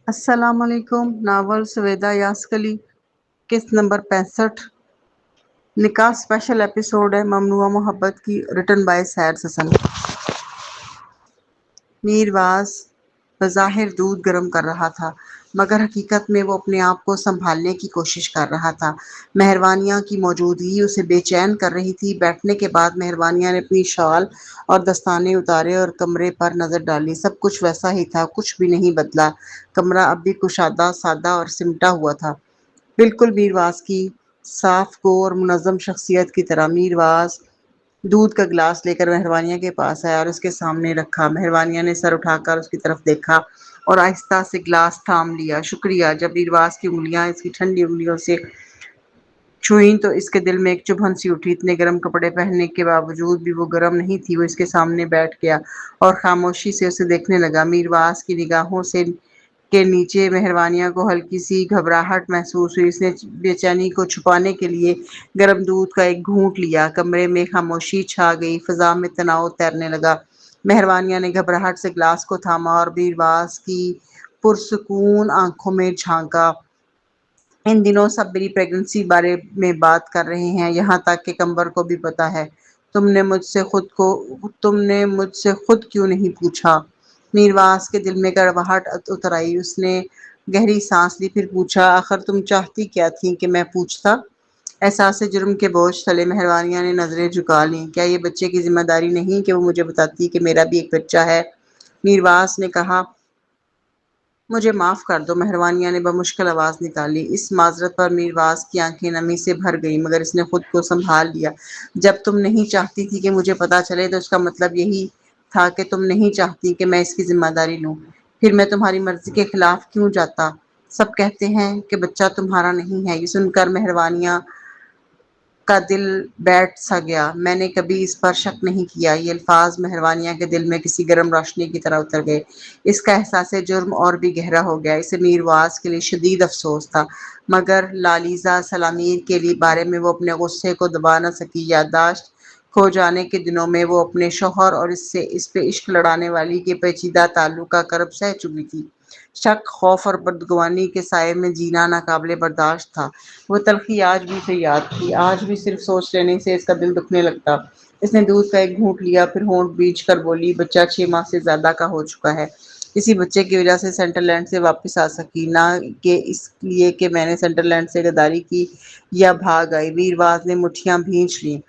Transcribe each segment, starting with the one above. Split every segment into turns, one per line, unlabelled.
السلام علیکم۔ ناول سویدا یاسکلی، قسط نمبر 65، نکاح اسپیشل ایپیسوڈ ہے ممنوعہ محبت کی، ریٹن بائی سیر سسن۔ میرواز بظاہر دودھ گرم کر رہا تھا مگر حقیقت میں وہ اپنے آپ کو سنبھالنے کی کوشش کر رہا تھا۔ مہروانیہ کی موجودگی اسے بے چین کر رہی تھی۔ بیٹھنے کے بعد مہروانیہ نے اپنی شال اور دستانے اتارے اور کمرے پر نظر ڈالی۔ سب کچھ ویسا ہی تھا، کچھ بھی نہیں بدلا۔ کمرہ اب بھی کشادہ، سادہ اور سمٹا ہوا تھا، بالکل میرواز کی صاف گو اور منظم شخصیت کی طرح۔ میرواز دودھ کا گلاس لے کر مہروانیہ کے پاس آیا اور اس کے سامنے رکھا۔ مہروانیہ نے سر اٹھا کر اس کی طرف دیکھا اور آہستہ سے گلاس تھام لیا۔ شکریہ۔ جب میرواز کی انگلیاں اس کی ٹھنڈی انگلیوں سے چھوئیں تو اس کے دل میں ایک چبھن سی اٹھی۔ اتنے گرم کپڑے پہننے کے باوجود بھی وہ گرم نہیں تھی۔ وہ اس کے سامنے بیٹھ گیا اور خاموشی سے اسے دیکھنے لگا۔ میرواز کی نگاہوں سے کے نیچے مہروانیہ کو ہلکی سی گھبراہٹ محسوس ہوئی۔ اس نے بے چینی کو چھپانے کے لیے گرم دودھ کا ایک گھونٹ لیا۔ کمرے میں خاموشی چھا گئی، فضا میں تناؤ تیرنے لگا۔ مہروانیہ نے گھبراہٹ سے گلاس کو تھاما اور میرواز کی پرسکون آنکھوں میں جھانکا۔ ان دنوں سب میری پریگننسی بارے میں بات کر رہے ہیں، یہاں تک کہ قمر کو بھی پتہ ہے۔ تم نے مجھ سے خود کیوں نہیں پوچھا؟ میرواز کے دل میں کڑواہٹ اتر آئی۔ اس نے گہری سانس لی، پھر پوچھا، آخر تم چاہتی کیا تھی کہ میں پوچھتا؟ احساس جرم کے بوجھ تلے مہروانیہ نے نظریں جھکا لیں۔ کیا یہ بچے کی ذمہ داری نہیں کہ وہ مجھے بتاتی کہ میرا بھی ایک بچہ ہے؟ میرواز نے کہا۔ مجھے معاف کر دو، مہروانیہ نے بمشکل آواز نکالی۔ اس معذرت پر میرواز کی آنکھیں نمی سے بھر گئیں، مگر اس نے خود کو سنبھال لیا۔ جب تم نہیں چاہتی تھی کہ مجھے پتہ چلے تو اس کا مطلب یہی تھا کہ تم نہیں چاہتی کہ میں اس کی ذمہ داری لوں۔ پھر میں تمہاری مرضی کے خلاف کیوں جاتا؟ سب کہتے ہیں کہ بچہ تمہارا نہیں ہے۔ یہ سن کر مہروانیہ کا دل بیٹھ سا گیا۔ میں نے کبھی اس پر شک نہیں کیا۔ یہ الفاظ مہروانیہ کے دل میں کسی گرم روشنی کی طرح اتر گئے۔ اس کا احساس جرم اور بھی گہرا ہو گیا۔ اسے میرواز کے لیے شدید افسوس تھا، مگر لالیزا سلامیر کے بارے میں وہ اپنے غصے کو دبا نہ سکی۔ یادداشت کھو جانے کے دنوں میں وہ اپنے شوہر اور اس پہ عشق لڑانے والی کے پیچیدہ تعلق کا کرب سہ چکی تھی۔ شک، خوف اور بدگمانی کے سائے میں جینا ناقابل برداشت تھا۔ وہ تلخی آج بھی اسے یاد تھی۔ آج بھی صرف سوچ لینے سے اس کا دل دکھنے لگتا۔ اس نے دودھ کا ایک گھونٹ لیا، پھر ہونٹ بیچ کر بولی، بچہ 6 ماہ سے زیادہ کا ہو چکا ہے۔ اسی بچے کی وجہ سے سینٹرل لینڈ سے واپس آ سکی، نہ کہ اس لیے کہ میں نے سینٹرل لینڈ سے غداری کی یا بھاگ آئی۔ میرواز نے مٹھیاں بھینچ لیں۔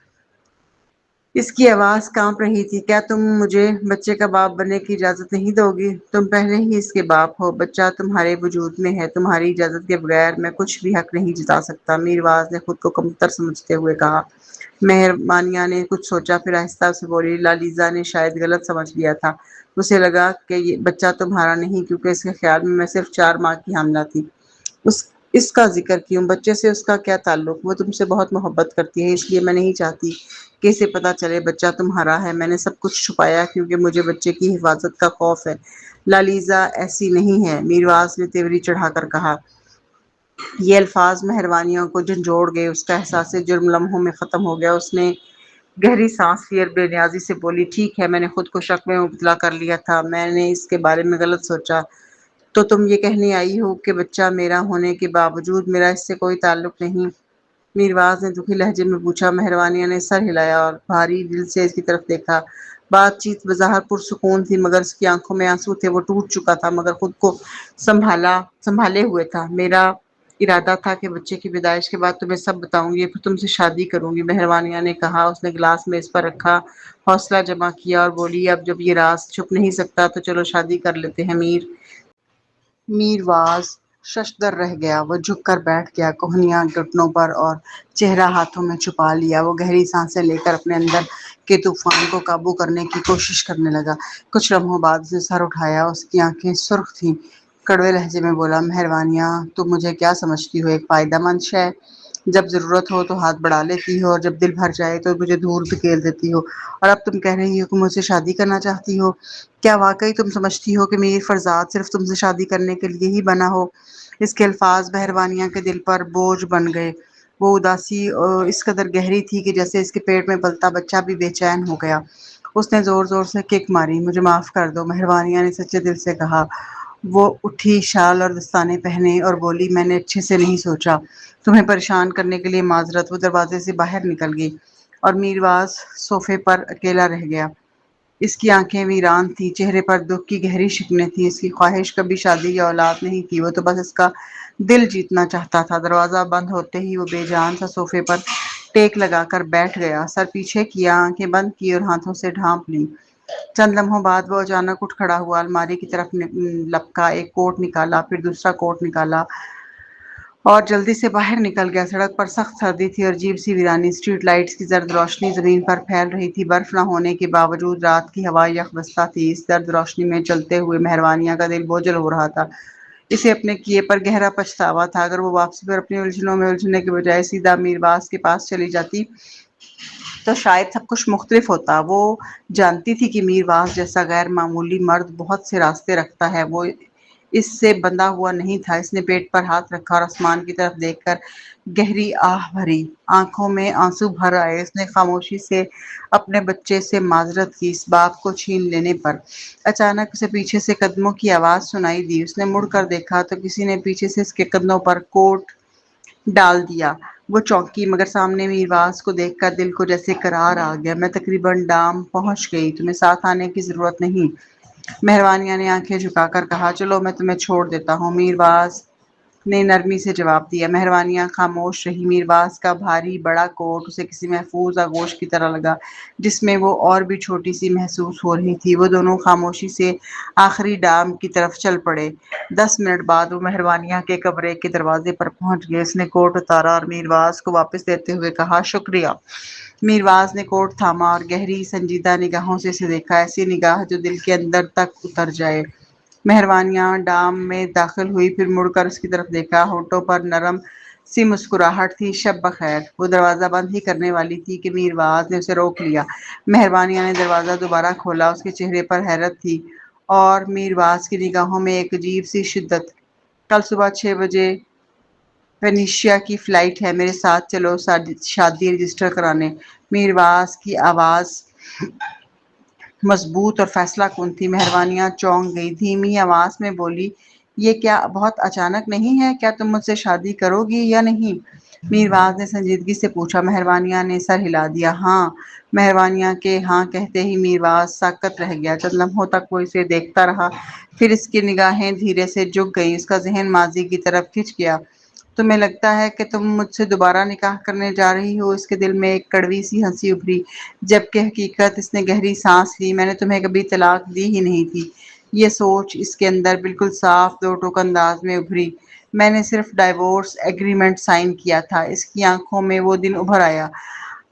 اس کی آواز کانپ رہی تھی۔ کیا تم مجھے بچے کا باپ بننے کی اجازت نہیں دو گی؟ تم پہلے ہی اس کے باپ ہو۔ بچہ تمہارے وجود میں ہے۔ تمہاری اجازت کے بغیر میں کچھ بھی حق نہیں جتا سکتا۔ میرواز نے خود کو کمتر سمجھتے ہوئے کہا۔ مہروانیہ نے کچھ سوچا، پھر آہستہ سے بولی، لالیزا نے شاید غلط سمجھ لیا تھا۔ اسے لگا کہ یہ بچہ تمہارا نہیں، کیونکہ اس کے خیال میں صرف 4 ماہ کی حاملہ تھی۔ اس کا ذکر کیوں؟ بچے سے اس کا کیا تعلق؟ وہ تم سے بہت محبت کرتی ہے، اس لیے میں نہیں چاہتی کہ اسے پتہ چلے بچہ تمہارا ہے۔ میں نے سب کچھ چھپایا کیونکہ مجھے بچے کی حفاظت کا خوف ہے۔ لالیزا ایسی نہیں ہے، میرواز نے تیوری چڑھا کر کہا۔ یہ الفاظ مہروانیہ کو جھنجھوڑ گئے۔ اس کا احساس جرم لمحوں میں ختم ہو گیا۔ اس نے گہری سانس لی اور بے نیازی سے بولی، ٹھیک ہے، میں نے خود کو شک میں مبتلا کر لیا تھا، میں نے اس کے بارے میں غلط سوچا۔ تو تم یہ کہنے آئی ہو کہ بچہ میرا ہونے کے باوجود میرا اس سے کوئی تعلق نہیں؟ میرواز نے دکھی لہجے میں پوچھا۔ مہروانیہ نے سر ہلایا اور بھاری دل سے اس کی طرف دیکھا۔ بات چیت بظاہر پرسکون تھی، مگر اس کی آنکھوں میں آنسو تھے۔ وہ ٹوٹ چکا تھا مگر خود کو سنبھالے ہوئے تھا۔ میرا ارادہ تھا کہ بچے کی پیدائش کے بعد تمہیں سب بتاؤں گی، پھر تم سے شادی کروں گی، مہروانیہ نے کہا۔ اس نے گلاس میز پر رکھا، حوصلہ جمع کیا اور بولی، اب جب یہ راز چھپ نہیں سکتا تو چلو شادی کر لیتے ہیں۔ میرواز ششدر رہ گیا۔ وہ جھک کر بیٹھ گیا، کوہنیاں گھٹنوں پر اور چہرہ ہاتھوں میں چھپا لیا۔ وہ گہری سانسیں لے کر اپنے اندر کے طوفان کو قابو کرنے کی کوشش کرنے لگا۔ کچھ لمحوں بعد اس نے سر اٹھایا۔ اس کی آنکھیں سرخ تھیں۔ کڑوے لہجے میں بولا، مہروانیہ، تم مجھے کیا سمجھتی ہو؟ ایک فائدہ مند شے؟ جب ضرورت ہو تو ہاتھ بڑھا لیتی ہو اور جب دل بھر جائے تو مجھے دور دھکیل دیتی ہو، اور اب تم کہہ رہی ہو کہ مجھ سے شادی کرنا چاہتی ہو۔ کیا واقعی تم سمجھتی ہو کہ میری فرزاد صرف تم سے شادی کرنے کے لیے ہی بنا ہو؟ اس کے الفاظ مہروانیہ کے دل پر بوجھ بن گئے۔ وہ اداسی اس قدر گہری تھی کہ جیسے اس کے پیٹ میں پلتا بچہ بھی بے چین ہو گیا۔ اس نے زور زور سے کک ماری۔ مجھے معاف کر دو، مہروانیہ نے سچے دل سے کہا، وہ اٹھی، شال اور دستانے پہنے اور بولی، میں نے اچھے سے نہیں سوچا، تمہیں پریشان کرنے کے لیے معذرت۔ وہ دروازے سے باہر نکل گئی اور میرواز صوفے پر اکیلا رہ گیا۔ اس کی آنکھیں ویران تھی، چہرے پر دکھ کی گہری شکنیں تھیں۔ اس کی خواہش کبھی شادی یا اولاد نہیں تھی، وہ تو بس اس کا دل جیتنا چاہتا تھا۔ دروازہ بند ہوتے ہی وہ بے جان سا صوفے پر ٹیک لگا کر بیٹھ گیا، سر پیچھے کیا، آنکھیں بند کی اور ہاتھوں سے ڈھانپ لی۔ چند لمحوں بعد وہ اچانک اٹھ کھڑا ہوا، الماری کی طرف لپکا، ایک کوٹ نکالا، پھر دوسرا کوٹ نکالا اور جلدی سے باہر نکل گیا۔ سڑک پر سخت سردی تھی اور عجیب سی ویرانی، اسٹریٹ لائٹس کی زرد روشنی زمین پر پھیل رہی تھی۔ برف نہ ہونے کے باوجود رات کی ہوا یخ بستہ تھی۔ اس زرد روشنی میں چلتے ہوئے مہروانیہ کا دل بوجھل ہو رہا تھا۔ اسے اپنے کیے پر گہرا پچھتاوا تھا۔ اگر وہ واپسی پر اپنی الجھنوں میں الجھنے کے بجائے سیدھا میرواز کے پاس چلی جاتی تو شاید سب کچھ مختلف ہوتا۔ وہ جانتی تھی کہ میرواز جیسا غیر معمولی مرد بہت سے راستے رکھتا ہے۔ وہ اس سے بندھا ہوا نہیں تھا۔ اس نے پیٹ پر ہاتھ رکھا اور آسمان کی طرف دیکھ کر گہری آہ بھری، آنکھوں میں آنسو بھر آئے۔ اس نے خاموشی سے اپنے بچے سے معذرت کی، اس باپ کو چھین لینے پر۔ اچانک اسے پیچھے سے قدموں کی آواز سنائی دی۔ اس نے مڑ کر دیکھا تو کسی نے پیچھے سے اس کے کندھوں پر کوٹ ڈال دیا۔ وہ چونکی، مگر سامنے میرواز کو دیکھ کر دل کو جیسے قرار آ گیا۔ میں تقریباً ڈام پہنچ گئی، تمہیں ساتھ آنے کی ضرورت نہیں، مہروانیہ نے آنکھیں جھکا کر کہا۔ چلو میں تمہیں چھوڑ دیتا ہوں، میرواز نے نرمی سے جواب دیا۔ مہروانیہ خاموش رہی۔ میرواز کا بھاری بڑا کوٹ اسے کسی محفوظ آغوش کی طرح لگا جس میں وہ اور بھی چھوٹی سی محسوس ہو رہی تھی۔ وہ دونوں خاموشی سے آخری ڈام کی طرف چل پڑے۔ 10 منٹ بعد وہ مہروانیہ کے کمرے کے دروازے پر پہنچ گئے۔ اس نے کوٹ اتارا اور میرواز کو واپس دیتے ہوئے کہا، شکریہ۔ میرواز نے کوٹ تھاما اور گہری سنجیدہ نگاہوں سے اسے دیکھا، ایسی نگاہ جو دل کے اندر تک اتر جائے۔ مہروانیہ ڈام میں داخل ہوئی، پھر مڑ کر اس کی طرف دیکھا، ہونٹوں پر نرم سی مسکراہٹ تھی۔ شب بخیر۔ وہ دروازہ بند ہی کرنے والی تھی کہ میرواز نے اسے روک لیا۔ مہروانیہ نے دروازہ دوبارہ کھولا، اس کے چہرے پر حیرت تھی اور میرواز کی نگاہوں میں ایک عجیب سی شدت۔ کل صبح 6 بجے وینیشیا کی فلائٹ ہے، میرے ساتھ چلو شادی رجسٹر کرانے۔ میرواز کی آواز مضبوط اور فیصلہ کن تھی۔ مہروانیہ چونک گئی، دھیمی آواز میں بولی، یہ کیا بہت اچانک نہیں ہے؟ کیا تم مجھ سے شادی کرو گی یا نہیں؟ میرواز نے سنجیدگی سے پوچھا۔ مہروانیہ نے سر ہلا دیا۔ ہاں۔ مہروانیہ کے ہاں کہتے ہی میرواز ساکت رہ گیا۔ چند لمحوں تک وہ اسے دیکھتا رہا، پھر اس کی نگاہیں دھیرے سے جھک گئیں، اس کا ذہن ماضی کی طرف کھنچ گیا۔ تمہیں لگتا ہے کہ تم مجھ سے دوبارہ نکاح کرنے جا رہی ہو؟ اس کے دل میں ایک کڑوی سی ہنسی ابھری، جبکہ حقیقت۔ اس نے گہری سانس لی۔ میں نے تمہیں کبھی طلاق دی ہی نہیں تھی۔ یہ سوچ اس کے اندر بالکل صاف دو ٹوک انداز میں ابھری۔ میں نے صرف ڈائیورس ایگریمنٹ سائن کیا تھا۔ اس کی آنکھوں میں وہ دن ابھر آیا،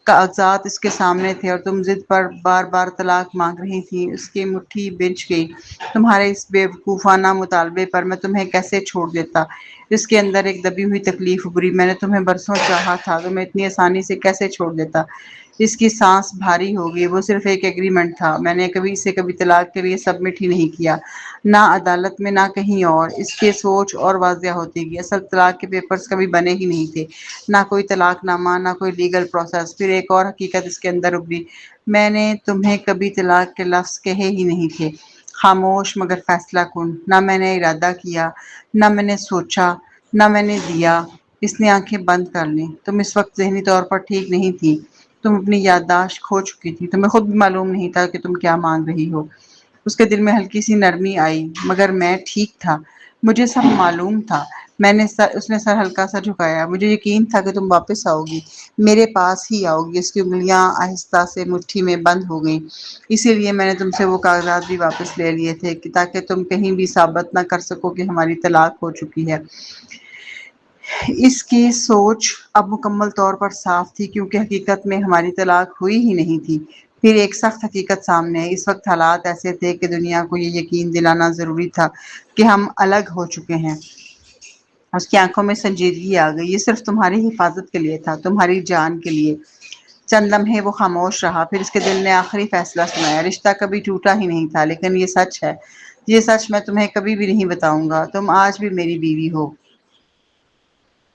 کاغذات اس کے سامنے تھے اور تم ضد پر بار بار طلاق مانگ رہی تھی۔ اس کی مٹھی بھنچ گئی۔ تمہارے اس بے وقوفانہ مطالبے پر میں تمہیں کیسے چھوڑ دیتا؟ اس کے اندر ایک دبی ہوئی تکلیف ابھری۔ میں نے تمہیں برسوں چاہا تھا، تمہیں اتنی آسانی سے کیسے چھوڑ دیتا؟ اس کی سانس بھاری ہو گئی۔ وہ صرف ایک ایگریمنٹ تھا، میں نے اسے کبھی طلاق کے لیے سبمٹ ہی نہیں کیا، نہ عدالت میں نہ کہیں اور۔ اس کی سوچ اور واضح ہوتی گئی۔ اصل طلاق کے پیپرز کبھی بنے ہی نہیں تھے، نہ کوئی طلاق نامہ، نہ کوئی لیگل پروسیس۔ پھر ایک اور حقیقت اس کے اندر ابھری، میں نے تمہیں کبھی طلاق کے لفظ کہے ہی نہیں تھے۔ خاموش مگر فیصلہ کن۔ نہ میں نے ارادہ کیا، نہ میں نے سوچا، نہ میں نے دیا۔ اس نے آنکھیں بند کر لیں۔ تم اس وقت ذہنی طور پر ٹھیک نہیں تھی، تم اپنی یادداشت کھو چکی تھی، تمہیں خود بھی معلوم نہیں تھا کہ تم کیا مانگ رہی ہو۔ اس کے دل میں ہلکی سی نرمی آئی۔ مگر میں ٹھیک تھا، مجھے سب معلوم تھا۔ اس نے سر ہلکا سا جھکایا۔ مجھے یقین تھا کہ تم واپس آؤ گی، میرے پاس ہی آؤ گی۔ اس کی انگلیاں آہستہ سے مٹھی میں بند ہو گئیں۔ اسی لیے میں نے تم سے وہ کاغذات بھی واپس لے لیے تھے تاکہ تم کہیں بھی ثابت نہ کر سکو کہ ہماری طلاق ہو چکی ہے۔ اس کی سوچ اب مکمل طور پر صاف تھی، کیونکہ حقیقت میں ہماری طلاق ہوئی ہی نہیں تھی۔ پھر ایک سخت حقیقت سامنے آئی۔ اس وقت حالات ایسے تھے کہ دنیا کو یہ یقین دلانا ضروری تھا کہ ہم الگ ہو چکے ہیں۔ اس کی آنکھوں میں سنجیدگی آ گئی۔ یہ صرف تمہاری حفاظت کے لیے تھا، تمہاری جان کے لیے۔ چند لمحے وہ خاموش رہا، پھر اس کے دل نے آخری فیصلہ سنایا۔ رشتہ کبھی ٹوٹا ہی نہیں تھا، لیکن یہ سچ ہے، یہ سچ میں تمہیں کبھی بھی نہیں بتاؤں گا۔ تم آج بھی میری بیوی ہو۔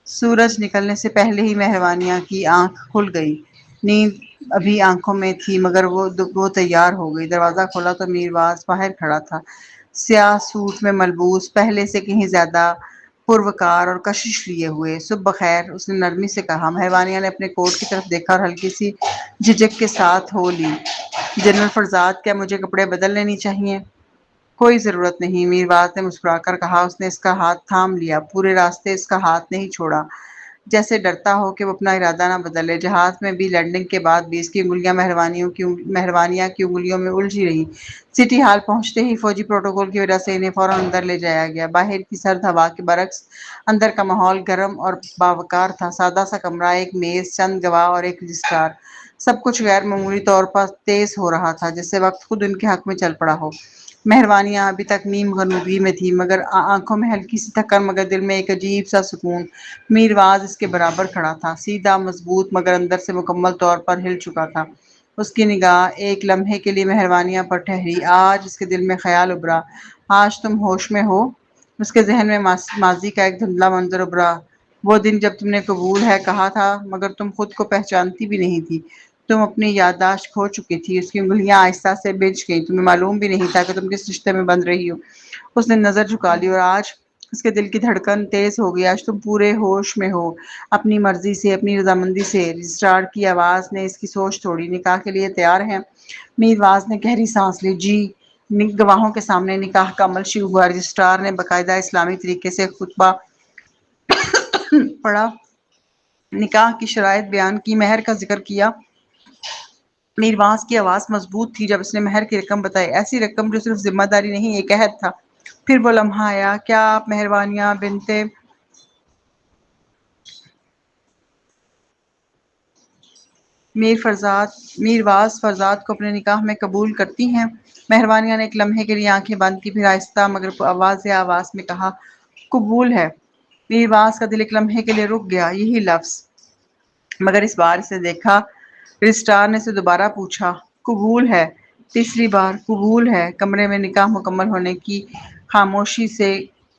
سورج نکلنے سے پہلے ہی مہروانیہ کی آنکھ کھل گئی۔ نیند ابھی آنکھوں میں تھی، مگر وہ تیار ہو گئی۔ دروازہ کھولا تو میرواز باہر کھڑا تھا، سیاہ سوٹ میں ملبوس، پہلے سے کہیں زیادہ پروکار اور کشش لیے ہوئے۔ صبح بخیر، اس نے نرمی سے کہا۔ مہروانیہ نے اپنے کوٹ کی طرف دیکھا اور ہلکی سی جھجک کے ساتھ ہو لی۔ جنرل فرزاد، کیا مجھے کپڑے بدل لینی چاہیے؟ کوئی ضرورت نہیں، میرواز نے مسکرا کر کہا۔ اس نے اس کا ہاتھ تھام لیا، پورے راستے اس کا ہاتھ نہیں چھوڑا، جیسے ڈرتا ہو کہ وہ اپنا ارادہ نہ بدلے۔ جہاز میں بھی لینڈنگ کے بعد بھی اس کی انگلیاں مہروانیہ کی انگلیوں میں الجھی رہیں۔ سٹی ہال پہنچتے ہی فوجی پروٹوکول کی وجہ سے انہیں فوراً اندر لے جایا گیا۔ باہر کی سرد ہوا کے برعکس اندر کا ماحول گرم اور باوقار تھا۔ سادہ سا کمرہ، ایک میز، چند گواہ اور ایک رجسٹرار، سب کچھ غیر معمولی طور پر تیز ہو رہا تھا، جیسے وقت خود ان کے حق میں چل پڑا ہو۔ مہروانیہ ابھی تک نیم غنودگی میں تھی، مگر آنکھوں میں ہلکی سی تھکن، مگر دل میں ایک عجیب سا سکون۔ میرواز اس کے برابر کھڑا تھا، سیدھا، مضبوط، مگر اندر سے مکمل طور پر ہل چکا تھا۔ اس کی نگاہ ایک لمحے کے لیے مہروانیہ پر ٹھہری۔ آج اس کے دل میں خیال ابھرا، آج تم ہوش میں ہو؟ اس کے ذہن میں ماضی کا ایک دھندلا منظر ابھرا۔ وہ دن جب تم نے قبول ہے کہا تھا، مگر تم خود کو پہچانتی بھی نہیں تھی، تم اپنی یادداشت کھو چکی تھی۔ اس کی انگلیاں آہستہ سے بجھ گئیں، تمہیں معلوم بھی نہیں تھا کہ تم کس رشتے میں بندھ رہی ہو۔ اس نے نظر جھکا لی اور آج اس کے دل کی دھڑکن تیز ہو گئی۔ آج تم پورے ہوش میں ہو، اپنی مرضی سے، اپنی رضامندی سے۔ رجسٹرار کی آواز نے اس کی سوچ توڑی۔ نکاح کے لیے تیار ہیں؟ میرواز نے گہری سانس لی۔ جی۔ گواہوں کے سامنے نکاح کا عمل شروع ہوا۔ رجسٹرار نے باقاعدہ اسلامی طریقے سے خطبہ پڑھا، نکاح کی شرائط بیان کی، مہر کا ذکر کیا۔ میرواز کی آواز مضبوط تھی جب اس نے مہر کی رقم بتائی، ایسی رقم جو صرف ذمہ داری نہیں، ایک عہد تھا۔ پھر وہ لمحہ آیا، کیا آپ مہروانیہ بنت میرواز فرزاد کو اپنے نکاح میں قبول کرتی ہیں؟ مہروانیہ نے ایک لمحے کے لیے آنکھیں بند کی، پھر آہستہ مگر آواز میں کہا، قبول ہے۔ میرواز کا دل ایک لمحے کے لیے رک گیا، یہی لفظ، مگر اس بار اسے دیکھا۔ رجسٹرار نے اسے دوبارہ پوچھا، قبول ہے؟ تیسری بار، قبول ہے۔ کمرے میں نکاح مکمل ہونے کی خاموشی سے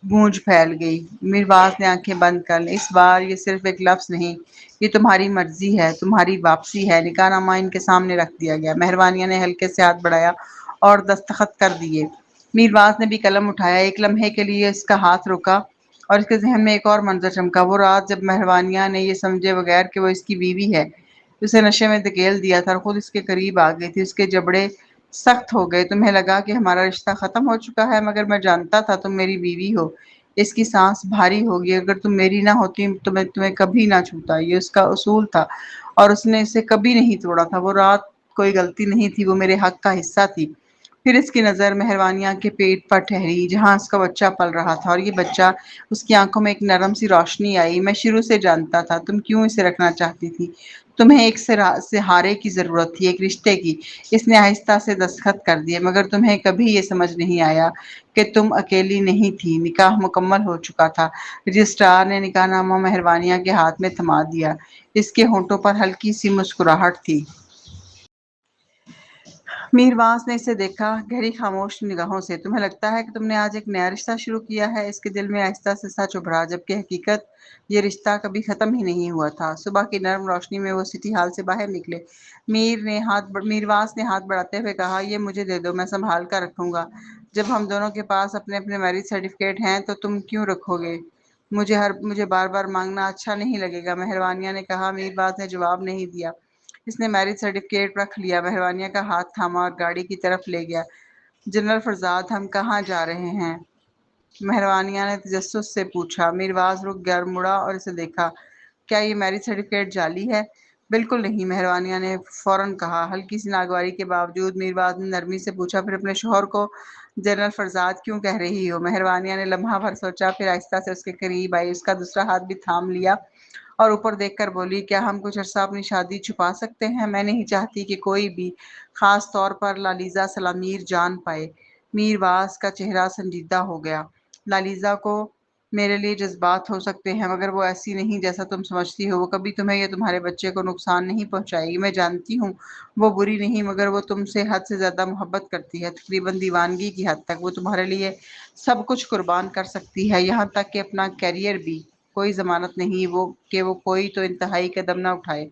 گونج پھیل گئی۔ میرواز نے آنکھیں بند کر لیں۔ اس بار یہ صرف ایک لفظ نہیں، یہ تمہاری مرضی ہے، تمہاری واپسی ہے۔ نکاح نامہ ان کے سامنے رکھ دیا گیا۔ مہروانیہ نے ہلکے سے ہاتھ بڑھایا اور دستخط کر دیے۔ میرواز نے بھی قلم اٹھایا۔ ایک لمحے کے لیے اس کا ہاتھ رکا اور اس کے ذہن میں ایک اور منظر چمکا، وہ رات جب مہروانیہ نے یہ سمجھے بغیر کہ وہ اس کی بیوی ہے، اسے نشے میں دھکیل دیا تھا اور خود اس کے قریب آ گئی تھی۔ اس کے جبڑے سخت ہو گئے۔ تمہیں لگا کہ ہمارا رشتہ ختم ہو چکا ہے، مگر میں جانتا تھا تم میری بیوی ہو۔ اس کی سانس بھاری ہوگی، اگر تم میری نہ ہوتی تو میں تمہیں کبھی نہ چھوتا، یہ اس کا اصول تھا اور اس نے اسے کبھی نہیں توڑا تھا۔ وہ رات کوئی غلطی نہیں تھی، وہ میرے حق کا حصہ تھی۔ پھر اس کی نظر مہروانیہ کے پیٹ پر ٹھہری جہاں اس کا بچہ پل رہا تھا، اور یہ بچہ، اس کی آنکھوں میں ایک نرم سی روشنی آئی۔ میں شروع سے جانتا تھا تم کیوں اسے رکھنا چاہتی تھی، تمہیں ایک سہارے کی ضرورت تھی، ایک رشتے کی۔ اس نے آہستہ سے دستخط کر دیے، مگر تمہیں کبھی یہ سمجھ نہیں آیا کہ تم اکیلی نہیں تھی۔ نکاح مکمل ہو چکا تھا۔ رجسٹرار نے نکاح نامہ مہروانیہ کے ہاتھ میں تھما دیا۔ اس کے ہونٹوں پر ہلکی سی مسکراہٹ تھی۔ میرواز نے اسے دیکھا گہری خاموش نگاہوں سے۔ تمہیں لگتا ہے کہ تم نے آج ایک نیا رشتہ شروع کیا ہے؟ اس کے دل میں آہستہ سے سچ ابھرا، جبکہ حقیقت یہ رشتہ کبھی ختم ہی نہیں ہوا تھا۔ صبح کی نرم روشنی میں وہ سٹی ہال سے باہر نکلے۔ میرواز نے ہاتھ بڑھاتے ہوئے کہا، یہ مجھے دے دو، میں سنبھال کر رکھوں گا۔ جب ہم دونوں کے پاس اپنے اپنے میرج سرٹیفکیٹ ہیں تو تم کیوں رکھو گے؟ مجھے بار بار مانگنا اچھا نہیں لگے گا، مہروانیہ نے کہا۔ میرواز نے جواب نہیں دیا۔ اس نے میرج سرٹیفکیٹ رکھ لیا، مہروانیہ کا ہاتھ تھاما اور گاڑی کی طرف لے گیا۔ جنرل فرزاد، ہم کہاں جا رہے ہیں؟ مہروانیہ نے تجسس سے پوچھا۔ میرواز رک گیا اور مڑا اور اسے دیکھا۔ کیا یہ میرج سرٹیفکیٹ جعلی ہے؟ بالکل نہیں، مہروانیہ نے فوراً کہا۔ ہلکی سی ناگواری کے باوجود میرواز نے نرمی سے پوچھا، پھر اپنے شوہر کو جنرل فرزاد کیوں کہہ رہی ہو؟ مہروانیہ نے لمحہ بھر سوچا، پھر آہستہ سے اس کے قریب آئی، اس کا دوسرا ہاتھ بھی تھام لیا اور اوپر دیکھ کر بولی، کیا ہم کچھ عرصہ اپنی شادی چھپا سکتے ہیں؟ میں نہیں چاہتی کہ کوئی بھی، خاص طور پر لالیزا سلامیر، جان پائے۔ میرواز کا چہرہ سنجیدہ ہو گیا۔ لالیزا کو میرے لیے جذبات ہو سکتے ہیں، مگر وہ ایسی نہیں جیسا تم سمجھتی ہو۔ وہ کبھی تمہیں یا تمہارے بچے کو نقصان نہیں پہنچائے گی۔ میں جانتی ہوں وہ بری نہیں، مگر وہ تم سے حد سے زیادہ محبت کرتی ہے، تقریباً دیوانگی کی حد تک۔ وہ تمہارے لیے سب کچھ قربان کر سکتی ہے، یہاں تک کہ اپنا کیریئر بھی۔ کوئی ضمانت نہیں کہ وہ کوئی تو انتہائی قدم نہ اٹھائے۔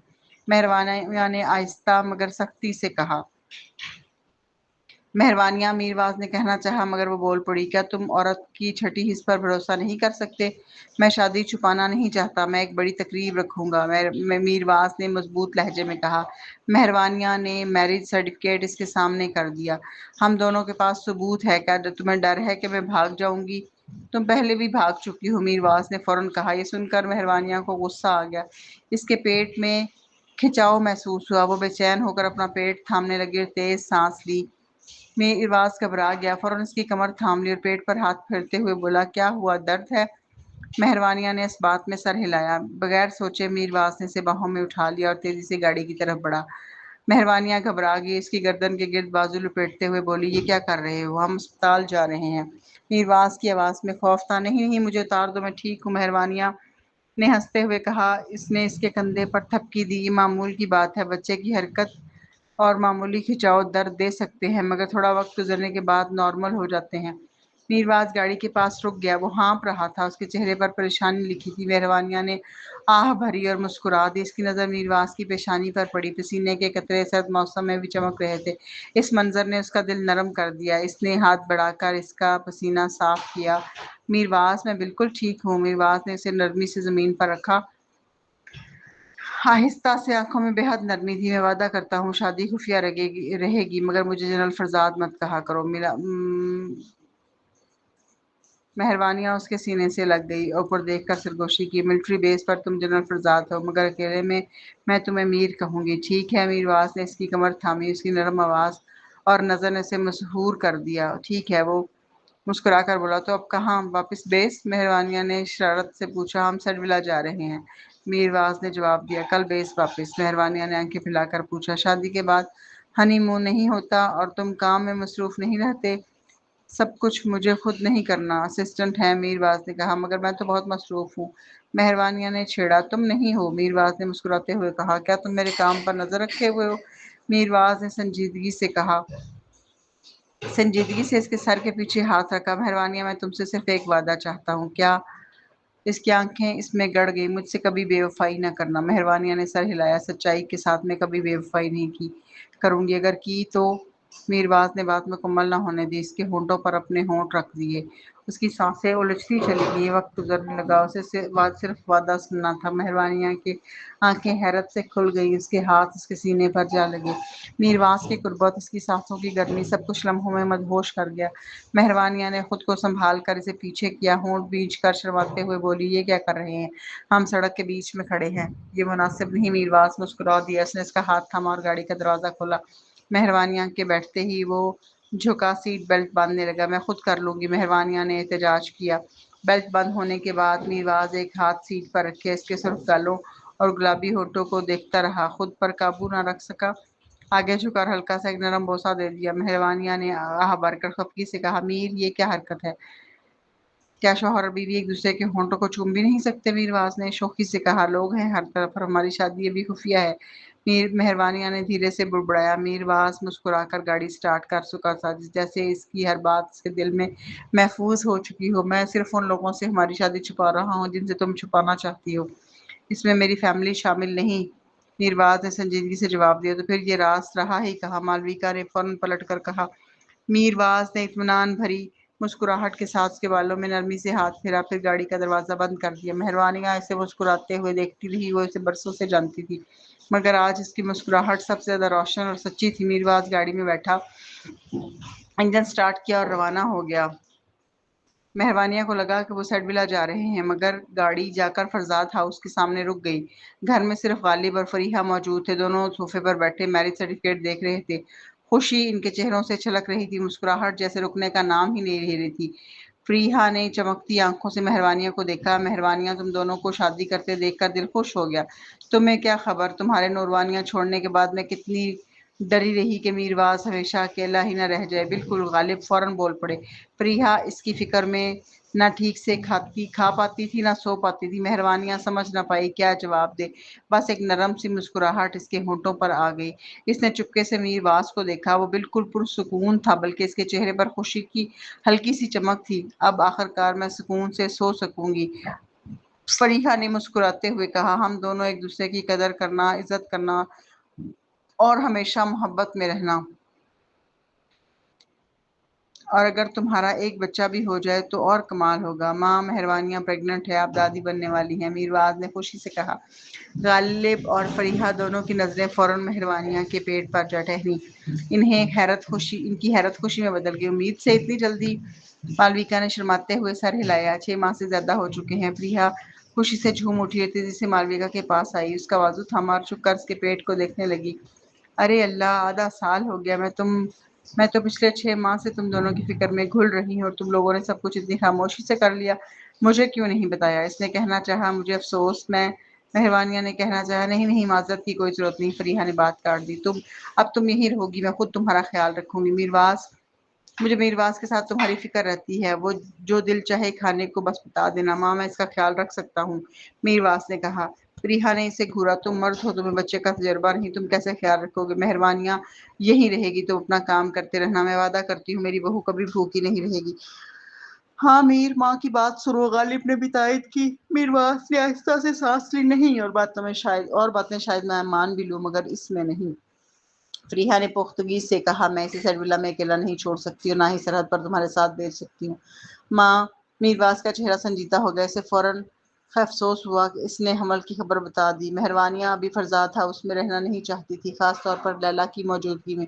مہروانیہ نے آہستہ مگر سختی سے کہا۔ مہربانیاں، میرواز نے کہنا چاہا مگر وہ بول پڑی، کیا تم عورت کی چھٹی حص پر بھروسہ نہیں کر سکتے؟ میں شادی چھپانا نہیں چاہتا، میں ایک بڑی تقریب رکھوں گا، میرواز نے مضبوط لہجے میں کہا۔ مہربانیاں نے میرج سرٹیفکیٹ اس کے سامنے کر دیا۔ ہم دونوں کے پاس ثبوت ہے، کیا تمہیں ڈر ہے کہ میں بھاگ جاؤں گی؟ تم پہلے بھی بھاگ چکی ہو، میرواز نے فوراً کہا۔ یہ سن کر مہربانیاں کو غصہ آ گیا، اس کے پیٹ میں کھچاؤ محسوس ہوا، وہ بے چین ہو کر اپنا پیٹ تھامنے لگی اور تیز سانس لی۔ میرواز گھبرا گیا، فوراً اس کی کمر تھام لی اور پیٹ پر ہاتھ پھیرتے ہوئے بولا، کیا ہوا، درد ہے؟ مہربانیاں نے اس بات میں سر ہلایا۔ بغیر سوچے میرواز نے اسے باہوں میں اٹھا لیا اور تیزی سے گاڑی کی طرف بڑھا۔ مہربانیاں گھبرا گئی، اس کی گردن کے گرد بازو لپیٹتے ہوئے بولی، یہ کیا کر رہے ہو؟ ہم اسپتال جا رہے ہیں۔ میرواز کی آواز میں خوف تھا۔ نہیں نہیں، مجھے اتار دو، میں ٹھیک ہوں، مہربانیاں نے ہنستے ہوئے کہا۔ اس نے اس کے کندھے پر تھپکی دی۔ یہ معمول کی بات ہے، بچے کی حرکت اور معمولی کھچاؤ درد دے سکتے ہیں مگر تھوڑا وقت گزرنے کے بعد نارمل ہو جاتے ہیں۔ میرواز گاڑی کے پاس رک گیا، وہ ہانپ رہا تھا، اس کے چہرے پر پریشانی لکھی تھی۔ مہربانیاں نے آہ بھری اور مسکرا دی۔ اس کی نظر میرواز کی پیشانی پر پڑی، پسینے کے قطرے سرد موسم میں بھی چمک رہے تھے۔ اس منظر نے اس کا دل نرم کر دیا۔ اس نے ہاتھ بڑھا کر اس کا پسینہ صاف کیا۔ میرواز، میں بالکل ٹھیک ہوں۔ میرواز نے اسے نرمی سے زمین پر رکھا، آہستہ سے، آنکھوں میں بے حد نرمی تھی۔ میں وعدہ کرتا ہوں شادی خفیہ رہے گی مگر مجھے جنرل فرزاد مت کہا کرو۔ مہربانیاں اس کے سینے سے لگ گئی، اوپر دیکھ کر سرگوشی کی۔ ملٹری بیس پر تم جنرل فرزاد ہو مگر اکیلے میں تمہیں میر کہوں گی، ٹھیک ہے؟ میرواز نے اس کی کمر تھامی، اس کی نرم آواز اور نظر نے اسے مسحور کر دیا۔ ٹھیک ہے، وہ مسکرا کر بولا، تو اب کہاں؟ واپس بیس؟ مہربانیاں نے شرارت سے پوچھا۔ ہم سیٹ ولا جا رہے ہیں، میرواز نے جواب دیا۔ کل بیس واپس؟ مہربانیاں نے آنکھیں پھیلا کر پوچھا۔ شادی کے بعد ہنی مون نہیں ہوتا اور تم کام میں مصروف نہیں رہتے؟ سب کچھ مجھے خود نہیں کرنا، اسسٹنٹ ہیں، میرواز نے کہا، مگر میں تو بہت مصروف ہوں۔ مہربانیاں نے چھیڑا، تم نہیں ہو، میرواز نے مسکراتے ہوئے کہا، کیا تم میرے کام پر نظر رکھے ہوئے ہو؟ میرواز نے سنجیدگی سے کہا، سنجیدگی سے اس کے سر کے پیچھے ہاتھ رکھا۔ مہربانیاں، میں تم سے صرف ایک وعدہ چاہتا ہوں۔ کیا؟ اس کی آنکھیں اس میں گڑ گئی۔ مجھ سے کبھی بے وفائی نہ کرنا۔ مہربانیاں نے سر ہلایا، سچائی کے ساتھ میں کبھی بے وفائی نہیں کروں گی، اگر کی تو۔ میرواز نے بات مکمل نہ ہونے دی، اس کے ہونٹوں پر اپنے ہونٹ رکھ دیے۔ اس کی سانسیں الجھتی چلی گئیں، وقت گزرنے لگا، اسے صرف وعدہ سننا تھا۔ مہربانیاں کی آنکھیں حیرت سے کھل گئیں، اس کے ہاتھ اس کے سینے پر جا لگے۔ میرواز کی قربت، اس کی سانسوں کی گرمی، سب کچھ لمحوں میں مدہوش کر گیا۔ مہربانیاں نے خود کو سنبھال کر اسے پیچھے کیا، ہونٹ بھینچ کر شرماتے ہوئے بولی، یہ کیا کر رہے ہیں؟ ہم سڑک کے بیچ میں کھڑے ہیں، یہ مناسب نہیں۔ میرواز مسکرا دیا، اس نے اس کا ہاتھ تھاما اور گاڑی کا دروازہ کھولا۔ مہربانیاں کے بیٹھتے ہی وہ جھکا، سیٹ بیلٹ باندھنے لگا۔ میں خود کر لوں گی، مہربانیاں نے احتجاج کیا۔ بیلٹ بند ہونے کے بعد میرواز ایک ہاتھ سیٹ پر رکھے اس کے سرخ گالوں اور گلابی ہونٹوں کو دیکھتا رہا، خود پر قابو نہ رکھ سکا، آگے جھکا اور ہلکا سا ایک نرم بوسہ دے دیا۔ مہربانیاں نے آہ بھر کر خفگی سے کہا، میر، یہ کیا حرکت ہے؟ کیا شوہر اور بیوی ایک دوسرے کے ہونٹوں کو چوم بھی نہیں سکتے؟ میرواز نے شوخی سے کہا، لوگ ہیں ہر طرف اور ہماری شادی ابھی خفیہ ہے۔ مہربانیاں نے دھیرے سے بڑبڑایا۔ میرواز مسکرا کر گاڑی سٹارٹ کر چکا تھا، جیسے اس کی ہر بات اس کے دل میں محفوظ ہو چکی ہو۔ میں صرف ان لوگوں سے ہماری شادی چھپا رہا ہوں جن سے تم چھپانا چاہتی ہو، اس میں میری فیملی شامل نہیں۔ میرواز نے سنجیدگی سے جواب دیا، تو پھر یہ راز رہا ہی کہاں؟ مالویکا نے فوراً پلٹ کر کہا۔ میرواز نے اطمینان بھری مسکراہٹ کے ساتھ اس کے بالوں میں نرمی سے ہاتھ پھیرا، پھر گاڑی کا دروازہ بند کر دیا۔ مہربانیاں اسے مسکراتے ہوئے دیکھتی رہی، وہ اسے برسوں سے جانتی تھی مگر آج اس کی مسکراہٹ سب سے زیادہ روشن اور سچی تھی۔ میرواز گاڑی میں بیٹھا، انجن سٹارٹ کیا اور روانہ ہو گیا۔ مہربانیاں کو لگا کہ وہ سیٹ ولا جا رہے ہیں مگر گاڑی جا کر فرزاد ہاؤس کے سامنے رک گئی۔ گھر میں صرف غالب اور فریحہ موجود تھے، دونوں صوفے پر بیٹھے میرج سرٹیفکیٹ دیکھ رہے تھے۔ خوشی ان کے چہروں سے چھلک رہی تھی، مسکراہٹ جیسے رکنے کا نام ہی نہیں لے رہی تھی۔ فریحہ نے چمکتی آنکھوں سے مہربانیاں کو دیکھا۔ مہربانیاں، تم دونوں کو شادی کرتے دیکھ کر دل خوش ہو گیا۔ تمہیں کیا خبر، تمہارے نوروانیاں چھوڑنے کے بعد میں کتنی ڈری رہی کہ میرواز ہمیشہ اکیلا ہی نہ رہ جائے۔ بالکل، غالب فوراً بول پڑے۔ فریحہ اس کی فکر میں نہ ٹھیک سے کھا پاتی تھی نہ سو پاتی تھی۔ مہربانیاں سمجھ نہ پائی کیا جواب دے، بس ایک نرم سی مسکراہٹ اس کے ہونٹوں پر آ گئی۔ اس نے چپکے سے میرواز کو دیکھا، وہ بالکل پرسکون تھا، بلکہ اس کے چہرے پر خوشی کی ہلکی سی چمک تھی۔ اب آخرکار میں سکون سے سو سکوں گی، فریحہ نے مسکراتے ہوئے کہا۔ ہم دونوں ایک دوسرے کی قدر کرنا، عزت کرنا اور ہمیشہ محبت میں رہنا اور اگر تمہارا ایک بچہ بھی ہو جائے تو اور کمال ہوگا۔ ماں مہروانیاں پریگننٹ ہے، اب دادی بننے والی ہیں، میرواز نے خوشی سے کہا۔ غالب اور فریحہ دونوں کی نظریں فوراً مہروانیہ کے پیٹ پر جا ٹھہریں۔ ان کی حیرت خوشی میں بدل گئی۔ امید سے اتنی جلدی؟ مالویکا نے شرماتے ہوئے سر ہلایا۔ 6 ماہ سے زیادہ ہو چکے ہیں۔ فریحہ خوشی سے جھوم اٹھی اور تیزی سے مالویکا کے پاس آئی، اس کا بازو تھاما اور جھک کر اس کے پیٹ کو دیکھنے لگی۔ ارے اللہ، آدھا سال ہو گیا، میں تو پچھلے 6 ماہ سے تم دونوں کی فکر میں گھل رہی ہوں اور تم لوگوں نے سب کچھ اتنی خاموشی سے کر لیا، مجھے کیوں نہیں بتایا؟ اس نے کہنا چاہا۔ مجھے افسوس، میں مہروانیہ نے کہنا چاہا۔ نہیں معذرت کی کوئی ضرورت نہیں، فریحہ نے بات کاٹ دی۔ اب تم یہیں رہو گی، میں خود تمہارا خیال رکھوں گی۔ مجھے میرواز کے ساتھ تمہاری فکر رہتی ہے، وہ جو دل چاہے کھانے کو بس بتا دینا۔ ماں میں اس کا خیال رکھ سکتا ہوں، میرواز نے کہا۔ فریحہ نے اسے گھورا۔ تم مرد ہو، تمہیں بچے کا تجربہ نہیں، تم کیسے خیال رکھو گے؟ مہروانیہ یہی رہے گی، تم اپنا کام کرتے رہنا، میں وعدہ کرتی ہوں میری بہو کبھی بھوکی نہیں رہے گی۔ ہاں میر، ماں کی بات سنو، غالب نے بھی تائید کی۔ میرواز نے آہستہ سے سانس لی۔ نہیں، اور باتیں شاید میں مان بھی لوں، مگر اس میں نہیں۔ فریحہ نے پختگی سے کہا۔ میں اسے سیڈولا میں اکیلا نہیں چھوڑ سکتی اور نہ ہی سرحد پر تمہارے ساتھ بھیج سکتی ہوں۔ ماں، میرواز کا چہرہ سنجیدہ ہو گیا۔ اسے فوراً افسوس ہوا کہ اس نے حمل کی خبر بتا دی۔ مہروانیہ ابھی فرزاد ہاؤس میں رہنا نہیں چاہتی تھی، خاص طور پر لیلا کی موجودگی میں۔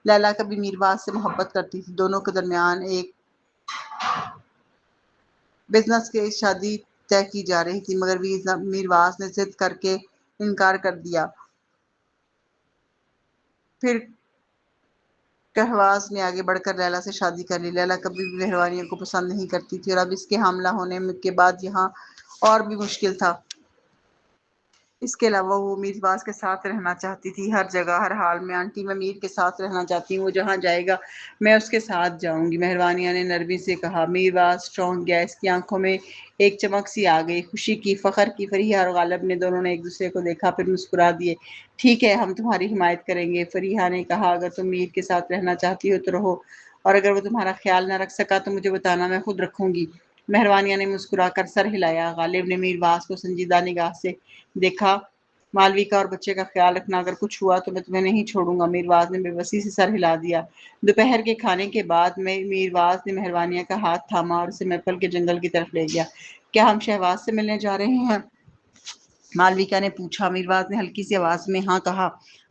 لیلا کبھی میرواز سے محبت کرتی تھی، دونوں کے درمیان ایک بزنس کی شادی طے کی جا رہی تھی، مگر میرواز نے ضد کر کے انکار کر دیا۔ پھر کہواز نے آگے بڑھ کر لیلا سے شادی کر لی۔ لیلا کبھی بھی مہروانیہ کو پسند نہیں کرتی تھی اور اب اس کے حاملہ ہونے کے بعد یہاں اور بھی مشکل تھا۔ اس کے علاوہ وہ میرواز کے ساتھ رہنا چاہتی تھی، ہر جگہ، ہر حال میں۔ آنٹی، میں میر کے ساتھ رہنا چاہتی ہوں، وہ جہاں جائے گا میں اس کے ساتھ جاؤں گی، مہروانیہ نے نرمی سے کہا۔ میرواز چونک گیا، اس کی آنکھوں میں ایک چمک سی آ گئی، خوشی کی، فخر کی۔ فریحہ اور غالب نے دونوں نے ایک دوسرے کو دیکھا، پھر مسکرا دیے۔ ٹھیک ہے، ہم تمہاری حمایت کریں گے، فریحہ نے کہا۔ اگر تم میر کے ساتھ رہنا چاہتی ہو تو رہو، اور اگر وہ تمہارا خیال نہ رکھ سکا تو مجھے بتانا، میں خود رکھوں گی۔ مہروانیہ نے مسکرا کر سر ہلایا۔ غالب نے میرواز کو سنجیدہ نگاہ سے دیکھا۔ مالویکا اور بچے کا خیال رکھنا، اگر کچھ ہوا تو میں تمہیں نہیں چھوڑوں گا۔ میرواز نے بے بسی سے سر ہلا دیا۔ دوپہر کے کھانے کے بعد میرواز نے مہروانیہ کا ہاتھ تھاما اور اسے میپل کے جنگل کی طرف لے گیا۔ کیا ہم شہواز سے ملنے جا رہے ہیں؟ مالویکا نے پوچھا۔ میرواز نے ہلکی سی آواز میں ہاں کہا۔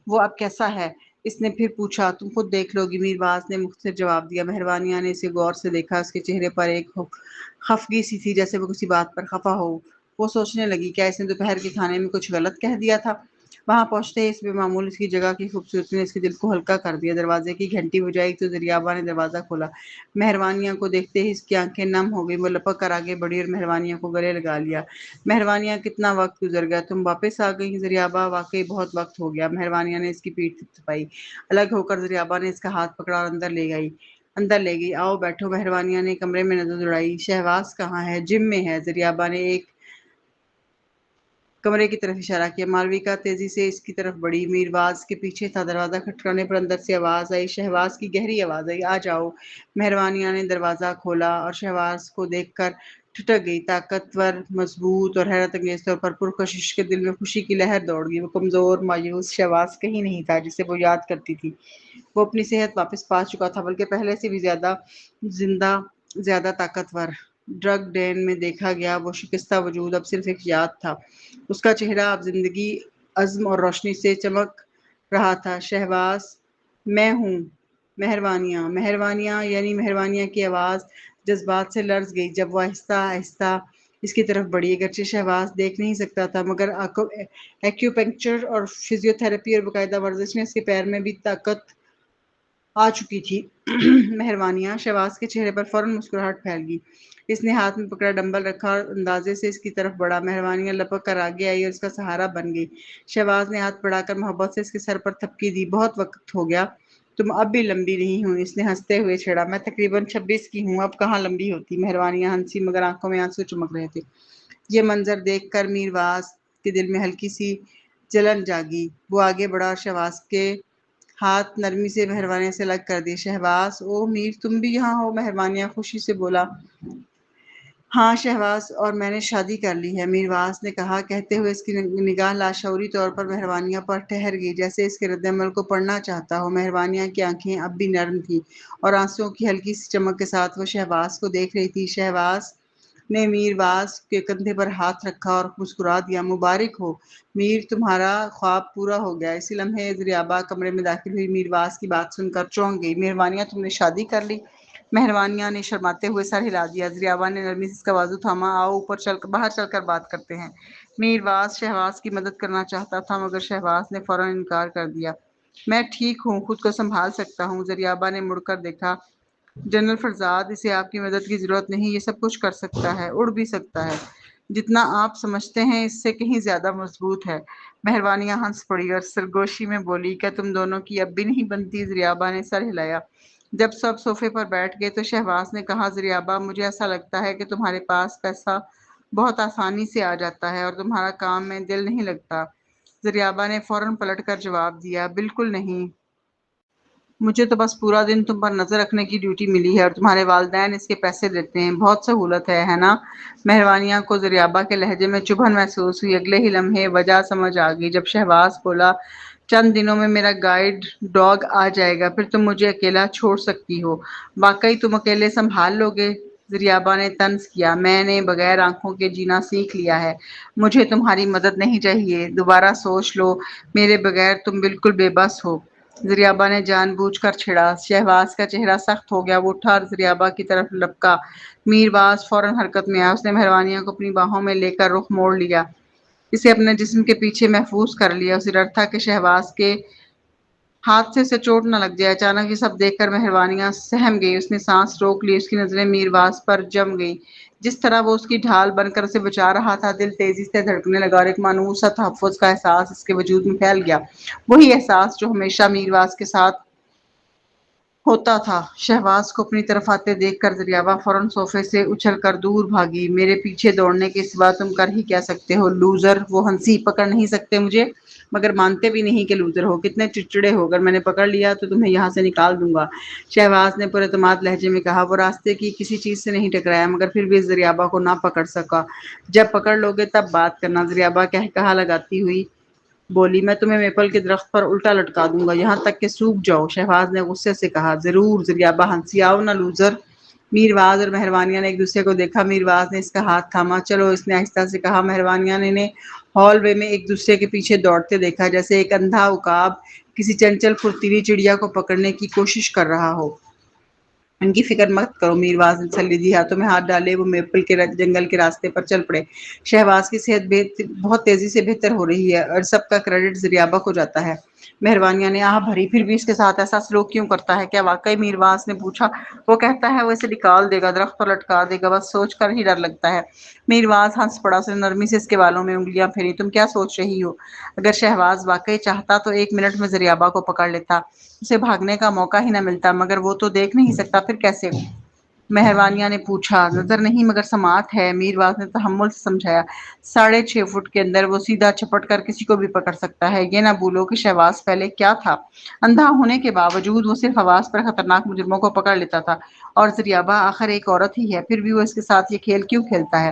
وہ اب کیسا ہے؟ اس نے پھر پوچھا۔ تم خود دیکھ لو گی، میرواز نے مختصر جواب دیا۔ مہروانیہ نے اسے غور سے دیکھا، اس کے چہرے پر ایک خفگی سی تھی، جیسے وہ کسی بات پر خفا ہو۔ وہ سوچنے لگی، کیا اس نے دوپہر کے کھانے میں کچھ غلط کہہ دیا تھا؟ وہاں پہنچتے ہی اس بے معمول اس کی جگہ کی خوبصورتی نے اس کے دل کو ہلکا کر دیا۔ دروازے کی گھنٹی بجائی تو زریابا نے دروازہ کھولا۔ مہروانیہ کو دیکھتے ہی اس کی آنکھیں نم ہو گئیں۔ وہ لپک کر آگے بڑھی اور مہروانیہ کو گلے لگا لیا۔ مہروانیہ، کتنا وقت گزر گیا، تم واپس آ گئی؟ زریابا، واقعی بہت وقت ہو گیا۔ مہروانیہ نے اس کی پیٹھ تھپتھپائی۔ الگ ہو کر زریابا نے اس کا ہاتھ پکڑا اور اندر لے گئی۔ آؤ بیٹھو۔ مہروانیہ نے کمرے میں نظر دوڑائی۔ شہواز کہاں ہے؟ جم میں ہے، زریابا نے ایک کمرے کی طرف اشارہ کیا۔ مالویکا تیزی سے اس کی طرف بڑھی، میرواز کے پیچھے تھا۔ دروازہ کھٹکھٹانے پر اندر سے آواز آئی، شہواز کی گہری آواز آئی، آ جاؤ۔ مہروانیہ نے دروازہ کھولا اور شہواز کو دیکھ کر ٹھٹک گئی۔ طاقتور، مضبوط اور حیرت انگیز طور پر پرکشش کے دل میں خوشی کی لہر دوڑ گئی۔ وہ کمزور، مایوس شہواز کہیں نہیں تھا جسے وہ یاد کرتی تھی۔ وہ اپنی صحت واپس پا چکا تھا، بلکہ پہلے سے بھی زیادہ زندہ، زیادہ طاقتور۔ ڈرگ ڈین میں دیکھا گیا وہ شکستہ وجود اب صرف ایک یاد تھا۔ اس کا چہرہ اب زندگی، عزم اور روشنی سے چمک رہا تھا۔ شہواز، میں ہوں۔ مہروانیہ یعنی مہروانیہ کی آواز جذبات سے لرز گئی جب وہ آہستہ آہستہ اس کی طرف بڑھی۔ اگرچہ شہواز دیکھ نہیں سکتا تھا، مگر ایکیوپنکچر اور فزیو تھراپی اور باقاعدہ ورزش میں اس کے پیر میں بھی طاقت آ چکی تھی۔ مہروانیہ، شہواز کے چہرے پر فوراً مسکراہٹ پھیل گئی۔ اس نے ہاتھ میں پکڑا ڈمبل رکھا اور اندازے سے اس کی طرف بڑھا۔ مہروانیہ لپک کر آگے آئی اور اس کا سہارا بن گئی۔ شہواز نے ہاتھ بڑھا کر محبت سے اس کے سر پر تھپکی دی۔ بہت وقت ہو گیا، تم اب بھی لمبی نہیں ہوئی، اس نے ہنستے ہوئے چھیڑا۔ میں تقریباً 26 کی ہوں، اب کہاں لمبی ہوتی؟ مہروانیہ ہنسی، مگر آنکھوں میں آنسو چمک رہے تھے۔ یہ منظر دیکھ کر میرواز کے دل میں ہلکی سی جلن جاگی۔ وہ آگے بڑھا اور شہواز کے ہاتھ نرمی سے مہروانیہ سے الگ کر دیے۔ شہواز، اوہ میر، تم بھی یہاں ہو؟ مہروانیہ خوشی سے بولا۔ ہاں شہباز، اور میں نے شادی کر لی ہے، میرواس نے کہا، کہتے ہوئے اس کی نگاہ لاشعوری طور پر مہروانیہ پر ٹھہر گئی، جیسے اس کے رد عمل کو پڑھنا چاہتا ہو۔ مہروانیہ کی آنکھیں اب بھی نرم تھیں اور آنسوؤں کی ہلکی سی چمک کے ساتھ وہ شہباز کو دیکھ رہی تھی۔ شہباز نے میرواس کے کندھے پر ہاتھ رکھا اور مسکرا دیا۔ مبارک ہو میر، تمہارا خواب پورا ہو گیا۔ اسی لمحے زریابا کمرے میں داخل ہوئی۔ میرواس کی بات سن کر چونک گئی۔ مہروانیہ، تم نے شادی کر لی؟ مہروانیہ نے شرماتے ہوئے سر ہلا دیا۔ زریابا نے نرمی سے اس کا بازو تھاما۔ آؤ باہر چل کر بات کرتے ہیں۔ میرواس شہباز کی مدد کرنا چاہتا تھا مگر شہباز نے فوراً انکار کر دیا۔ میں ٹھیک ہوں، خود کو سنبھال سکتا ہوں۔ زریابا نے مڑ کر دیکھا۔ جنرل فرزاد، اسے آپ کی مدد کی ضرورت نہیں، یہ سب کچھ کر سکتا ہے، اڑ بھی سکتا ہے۔ جتنا آپ سمجھتے ہیں اس سے کہیں زیادہ مضبوط ہے۔ مہروانیہ ہنس پڑی اور سرگوشی میں بولی، کیا تم دونوں کی اب بھی نہیں بنتی؟ زریابا نے سر ہلایا۔ جب سب صوفے پر بیٹھ گئے تو شہباز نے کہا، زریابا، مجھے ایسا لگتا ہے کہ تمہارے پاس پیسہ بہت آسانی سے آ جاتا ہے اور تمہارا کام میں دل نہیں لگتا۔ زریابا نے فوراً پلٹ کر جواب دیا، بالکل نہیں۔ مجھے تو بس پورا دن تم پر نظر رکھنے کی ڈیوٹی ملی ہے اور تمہارے والدین اس کے پیسے دیتے ہیں، بہت سہولت ہے نا؟ مہروانیہ کو زریابا کے لہجے میں چبھن محسوس ہوئی۔ اگلے ہی لمحے وجہ سمجھ آ گئی جب شہباز بولا، چند دنوں میں میرا گائیڈ ڈاگ آ جائے گا، پھر تم مجھے اکیلا چھوڑ سکتی ہو۔ واقعی تم اکیلے سنبھال لو گے؟ زریابا نے طنز کیا، میں نے بغیر آنکھوں کے جینا سیکھ لیا ہے، مجھے تمہاری مدد نہیں چاہیے۔ دوبارہ سوچ لو، میرے بغیر تم بالکل بے بس ہو۔ زریابا نے جان بوجھ کر چھڑا۔ شہباز کا چہرہ سخت ہو گیا، وہ اٹھا اور زریابا کی طرف لپکا۔ میرواس فوراً حرکت میں آیا، اس نے مہروانیہ کو اپنی باہوں میں لے کر رخ موڑ لیا، اسے اپنے جسم کے پیچھے محفوظ کر لیا۔ اسے ڈر تھا کہ شہباز کے حادثے سے چوٹ نہ لگ جائے۔ اچانک یہ سب دیکھ کر مہروانیہ سہم گئی، اس نے سانس روک لی، اس کی نظریں میرواس پر جم گئیں۔ جس طرح وہ اس کی ڈھال بن کر اسے بچا رہا تھا، دل تیزی سے دھڑکنے لگا اور ایک مانوس سا تحفظ کا احساس اس کے وجود میں پھیل گیا، وہی احساس جو ہمیشہ میرواس کے ساتھ ہوتا تھا۔ شہباز کو اپنی طرف آتے دیکھ کر زریابا فوراً صوفے سے اچھل کر دور بھاگی۔ میرے پیچھے دوڑنے کے سوا تم کر ہی کیا سکتے ہو، لوزر؟ وہ ہنسی، پکڑ نہیں سکتے مجھے؟ مگر مانتے بھی نہیں کہ لوزر ہو، کتنے چڑچڑے ہو، اگر میں نے پکڑ لیا تو تمہیں یہاں سے نکال دوں گا۔ شہباز نے پر اعتماد لہجے میں کہا۔ وہ راستے کی کسی چیز سے نہیں ٹکرایا مگر پھر بھی زریابا کو نہ پکڑ سکا۔ جب پکڑ لو گے تب بات کرنا، زریابا قہقہا لگاتی ہوئی بولی، میں تمہیں میپل کے درخت پر الٹا لٹکا دوں گا یہاں تک کہ سوکھ جاؤ۔ شہباز نے غصے سے کہا، ضرور۔ زریابا ہنسی، آؤ نا لوزر۔ میرواز اور مہروانیہ نے ایک دوسرے کو دیکھا۔ میرواز نے اس کا ہاتھ تھاما۔ چلو، اس نے آہستہ سے کہا۔ مہروانیہ نے ہال وے میں ایک دوسرے کے پیچھے دوڑتے دیکھا، جیسے ایک اندھا عقاب کسی چنچل پھرتیلی چڑیا کو پکڑنے کی کوشش کر رہا ہو۔ ان کی فکر مت کرو، میرواز نے سلیدی ہاتھوں میں ہاتھ ڈالے وہ میپل کے جنگل کے راستے پر چل پڑے۔ شہباز کی صحت بہت تیزی سے بہتر ہو رہی ہے اور سب کا کریڈٹ زریابا کو جاتا ہے۔ مہروانیہ نے آہ بھری، پھر بھی اس کے ساتھ ایسا سلوک کیوں کرتا ہے؟ کیا واقعی؟ میرواز نے پوچھا۔ وہ کہتا ہے وہ اسے نکال دے گا، درخت پر لٹکا دے گا، بس سوچ کر ہی ڈر لگتا ہے۔ میرواز ہنس پڑا، اس نے نرمی سے اس کے بالوں میں انگلیاں پھیری۔ تم کیا سوچ رہی ہو؟ اگر شہباز واقعی چاہتا تو 1 منٹ میں زریابا کو پکڑ لیتا، اسے بھاگنے کا موقع ہی نہ ملتا، مگر وہ تو دیکھ نہیں سکتا، پھر کیسے؟ مہروانیہ نے پوچھا۔ نظر نہیں مگر سماعت ہے، میرواز نے تحمل سے سمجھایا۔ 6.5 فٹ کے اندر وہ سیدھا چھپٹ کر کسی کو بھی پکڑ سکتا ہے۔ یہ نہ بھولو کہ شہباز پہلے کیا تھا، اندھا ہونے کے باوجود وہ صرف حواس پر خطرناک مجرموں کو پکڑ لیتا تھا، اور زریابا آخر ایک عورت ہی ہے، پھر بھی وہ اس کے ساتھ یہ کھیل کیوں کھیلتا ہے؟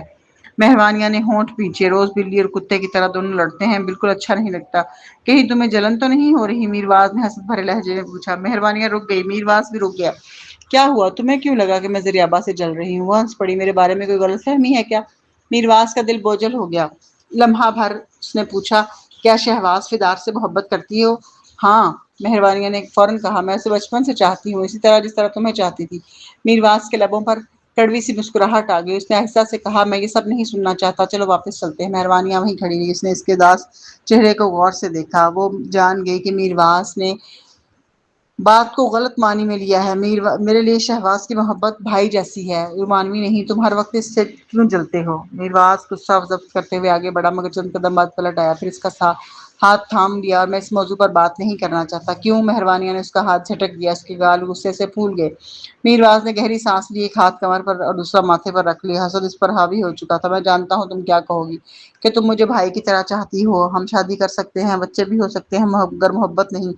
مہروانیہ نے ہونٹ بھینچے، روز بلی اور کتے کی طرح دونوں لڑتے ہیں، بالکل اچھا نہیں لگتا۔ کہیں تمہیں جلن تو نہیں ہو رہی؟ میرواز نے حسرت بھرے لہجے میں پوچھا۔ مہروانیہ رک گئی، میرواز بھی رک گیا۔ کیا ہوا؟ تمہیں کیوں لگا کہ میں زریابا سے جل رہی ہوں؟ وہ ہنس پڑی، میرے بارے میں کوئی غلط فہمی ہے کیا؟ میرواز کا دل بوجھل ہو گیا۔ لمحہ بھر اس نے پوچھا، کیا شہباز فدار سے محبت کرتی ہو؟ ہاں، مہروانیہ نے فوراً کہا، میں اسے بچپن سے چاہتی ہوں، اسی طرح جس طرح تمہیں چاہتی تھی۔ میرواز کے لبوں پر کڑوی سی مسکراہٹ آ گئی، اس نے آہستہ سے کہا، میں یہ سب نہیں سننا چاہتا، چلو واپس چلتے ہیں۔ مہروانیہ وہیں کھڑی رہی، اس نے اس کے اداس چہرے کو غور سے دیکھا۔ وہ جان گئی کہ میرواز نے بات کو غلط معنی میں لیا ہے۔ میرے لیے شہباز کی محبت بھائی جیسی ہے، رومانوی نہیں، تم ہر وقت اس سے کیوں جلتے ہو؟ میرواز غصہ ضبط کرتے ہوئے آگے بڑھا مگر چند قدم بعد پلٹ آیا، پھر اس کا ہاتھ تھام لیا، اور میں اس موضوع پر بات نہیں کرنا چاہتا۔ کیوں؟ مہروانیہ نے اس کا ہاتھ جھٹک دیا، اس کے گال غصے سے پھول گئے۔ میرواز نے گہری سانس لی، ایک ہاتھ کمر پر اور دوسرا ماتھے پر رکھ لیا، حسد اس پر حاوی ہو چکا تھا۔ میں جانتا ہوں تم کیا کہو گی، کہ تم مجھے بھائی کی طرح چاہتی ہو، ہم شادی کر سکتے ہیں، بچے بھی ہو سکتے ہیں، مگر محبت نہیں۔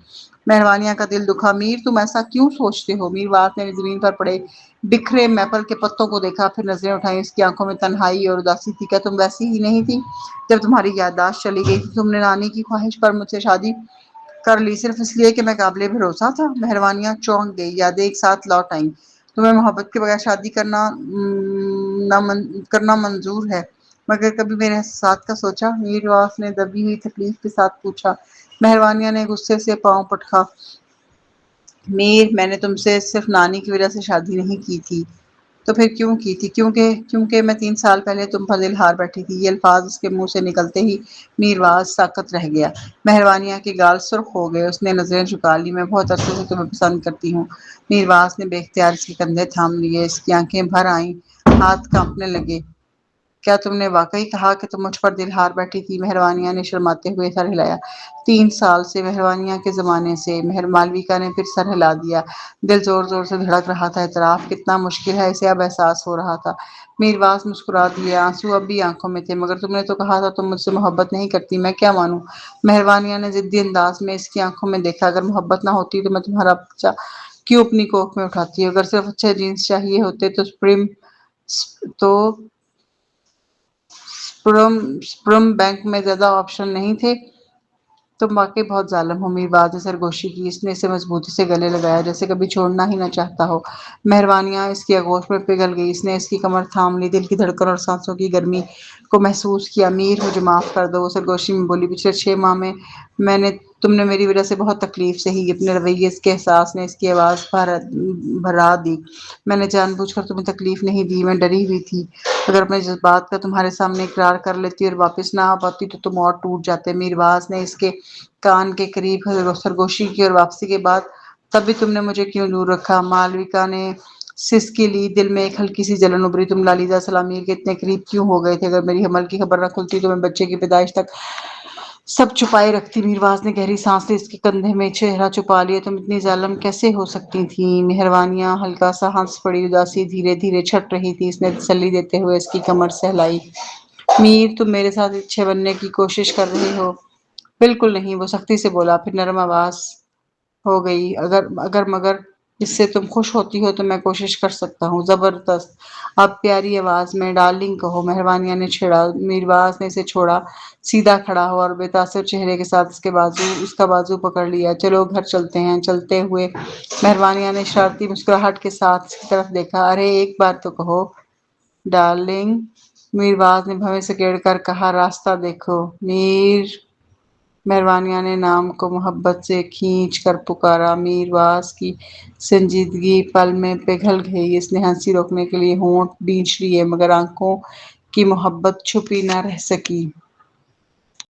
مہروانیہ کا دل دکھا۔ میر تم ایسا کیوں سوچتے ہو؟ میرواز نے زمین پر پڑے بکھرے میپل کے پتوں کو دیکھا، پھر نظریں اٹھائیں۔ اس کی آنکھوں میں تنہائی اور اداسی تھی۔ کیا تم ویسی ہی نہیں تھی جب تمہاری یادداشت چلی گئی تھی؟ تم نے نانی کی خواہش پر مجھ سے شادی کر لی صرف اس لیے کہ میں قابل بھروسہ تھا؟ مہروانیہ چونک گئی، یادیں ایک ساتھ لوٹ آئیں۔ تمہیں محبت کے بغیر شادی کرنا منظور ہے، مگر کبھی میرے احساسات کا سوچا؟ میرواس نے دبی ہوئی تکلیف کے ساتھ پوچھا۔ مہروانیہ نے غصے سے پاؤں پٹکا۔ میر، میں نے تم سے صرف نانی کی وجہ سے شادی نہیں کی تھی۔ تو پھر کیوں کی تھی؟ کیونکہ میں 3 سال پہلے تم پر دل ہار بیٹھی تھی۔ یہ الفاظ اس کے منہ سے نکلتے ہی میرواز ساکت رہ گیا۔ مہروانیہ کے گال سرخ ہو گئے، اس نے نظریں جھکا لی۔ میں بہت عرصے سے تمہیں پسند کرتی ہوں۔ میرواس نے بے اختیار اس کے کندھے تھام لیے، اس کی آنکھیں بھر آئیں، ہاتھ کانپنے لگے۔ کیا تم نے واقعی کہا کہ تم مجھ پر دل ہار بیٹھی تھی؟ مہروانیہ نے شرماتے ہوئے سر ہلایا۔ 3 سال سے، مہروانیہ کے زمانے سے۔ مالویکا نے پھر سر ہلا دیا۔ دل زور زور سے دھڑک رہا تھا۔ اعتراف کتنا مشکل ہے، اسے اب احساس ہو رہا تھا۔ میرواس مسکرا دیے، آنسو اب بھی آنکھوں میں تھے۔ مگر تم نے تو کہا تھا تم مجھ سے محبت نہیں کرتی، میں کیا مانوں؟ مہروانیہ نے ضدی انداز میں اس کی آنکھوں میں دیکھا۔ اگر محبت نہ ہوتی تو میں تمہارا بچہ کیوں اپنی کوکھ میں اٹھاتی؟ اگر صرف اچھے جینس چاہیے ہوتے تو سپرم بینک میں زیادہ آپشن نہیں تھے؟ تم واقعی بہت ظالم ہو۔ میرواز نے سرگوشی کی۔ اس نے اسے مضبوطی سے گلے لگایا، جیسے کبھی چھوڑنا ہی نہ چاہتا ہو۔ مہروانیہ اس کی آغوش میں پگھل گئی۔ اس نے اس کی کمر تھام لی، دل کی دھڑکن اور سانسوں کی گرمی کو محسوس کیا۔ میر، مجھے معاف کر دو، وہ سرگوشی میں بولی۔ پچھلے 6 ماہ میں تم نے میری وجہ سے بہت تکلیف سہی۔ اپنے رویے کے احساس نے اس کی آواز بھرا دی۔ میں نے جان بوجھ کر تمہیں تکلیف نہیں دی، میں ڈری ہوئی تھی۔ اگر اپنے جذبات کا تمہارے سامنے اقرار کر لیتی اور واپس نہ آ پاتی تو تم اور ٹوٹ جاتے۔ میرواز نے اس کے کان کے قریب سرگوشی کی۔ اور واپسی کے بعد تب بھی تم نے مجھے کیوں دور رکھا؟ مالویکا نے سسکی لی۔ دل میں ایک ہلکی سی جلن ابھری۔ تم لالیزا سلامیر کے اتنے قریب کیوں ہو گئے تھے؟ اگر میری حمل کی خبر نہ کھلتی تو میں بچے کی پیدائش تک سب چھپائے رکھتی۔ میرواز نے گہری سانس لی، اس کے کندھے میں چہرہ چھپا لیا۔ تم اتنی ظالم کیسے ہو سکتی تھیں؟ مہروانیہ ہلکا سا ہنس پڑی، اداسی دھیرے دھیرے چھٹ رہی تھی۔ اس نے تسلی دیتے ہوئے اس کی کمر سہلائی۔ میر، تم میرے ساتھ اچھے بننے کی کوشش کر رہی ہو؟ بالکل نہیں، وہ سختی سے بولا، پھر نرم آواز ہو گئی۔ اگر مگر اس سے تم خوش ہوتی ہو تو میں کوشش کر سکتا ہوں۔ زبردست! اب پیاری آواز میں ڈارلنگ کہو۔ مہروانیہ نے چھیڑا۔ میرواز نے اسے چھوڑا، سیدھا کھڑا ہوا اور بے تاثر چہرے کے ساتھ اس کا بازو پکڑ لیا۔ چلو گھر چلتے ہیں۔ چلتے ہوئے مہروانیہ نے شرارتی مسکراہٹ کے ساتھ اس کی طرف دیکھا۔ ارے ایک بار تو کہو ڈارلنگ، میرواز نے بھویں سکیڑ کر کہا۔ راستہ دیکھو میر۔ مہروانیہ نے نام کو محبت سے کھینچ کر پکارا۔ میرواز کی سنجیدگی پل میں پگھل گئی۔ اس نے ہنسی روکنے کے لیے ہونٹ بھینچ لیے، مگر آنکھوں کی محبت چھپی نہ رہ سکی۔